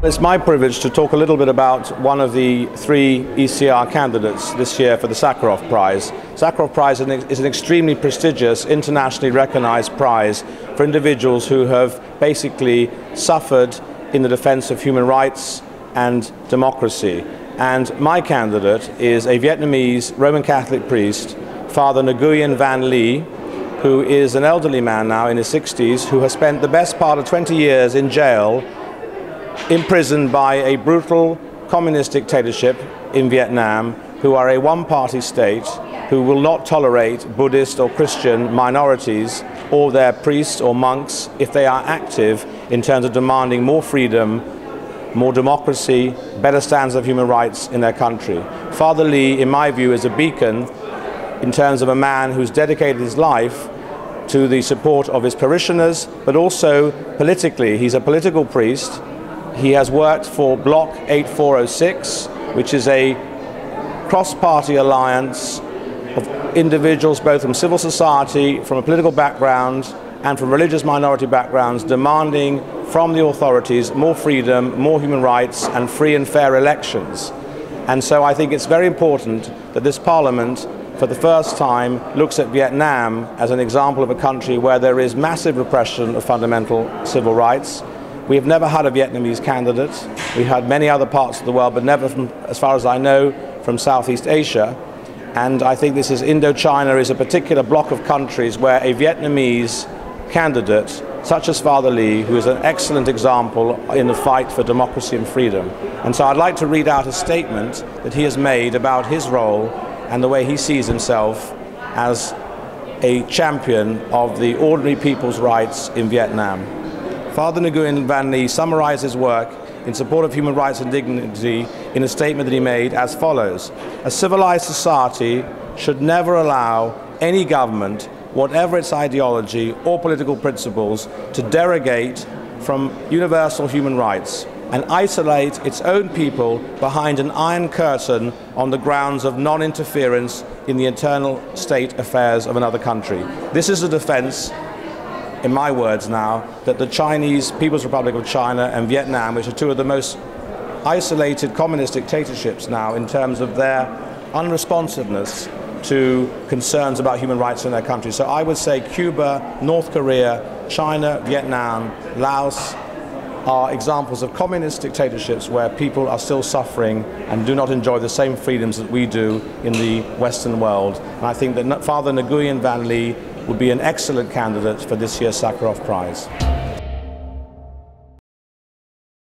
It's my privilege to talk a little bit about one of the three ECR candidates this year for the Sakharov Prize. Sakharov Prize is an extremely prestigious, internationally recognized prize for individuals who have basically suffered in the defense of human rights and democracy. And my candidate is a Vietnamese Roman Catholic priest, Father Nguyen Van Ly, who is an elderly man now in his 60s, who has spent the best part of 20 years in jail, imprisoned by a brutal communist dictatorship in Vietnam, who are a one-party state, who will not tolerate Buddhist or Christian minorities or their priests or monks if they are active in terms of demanding more freedom, more democracy, better standards of human rights in their country. Father Ly, in my view, is a beacon in terms of a man who's dedicated his life to the support of his parishioners, but also politically. He's a political priest. He has worked for Bloc 8406, which is a cross-party alliance of individuals both from civil society, from a political background, and from religious minority backgrounds, demanding from the authorities more freedom, more human rights, and free and fair elections. And so I think it's very important that this Parliament, for the first time, looks at Vietnam as an example of a country where there is massive repression of fundamental civil rights. We have never had a Vietnamese candidate. We've had many other parts of the world, but never, from, as far as I know, from Southeast Asia. And I think this is Indochina is a particular block of countries where a Vietnamese candidate, such as Father Ly, who is an excellent example in the fight for democracy and freedom. And so I'd like to read out a statement that he has made about his role and the way he sees himself as a champion of the ordinary people's rights in Vietnam. Father Nguyen Van Ly summarized his work in support of human rights and dignity in a statement that he made as follows: "A civilized society should never allow any government, whatever its ideology or political principles, to derogate from universal human rights and isolate its own people behind an iron curtain on the grounds of non-interference in the internal state affairs of another country." This is a defense, in my words now, that the Chinese People's Republic of China and Vietnam, which are two of the most isolated communist dictatorships now in terms of their unresponsiveness to concerns about human rights in their country. So I would say Cuba, North Korea, China, Vietnam, Laos are examples of communist dictatorships where people are still suffering and do not enjoy the same freedoms that we do in the Western world. And I think that Father Nguyen Van Ly would be an excellent candidate for this year's Sakharov Prize.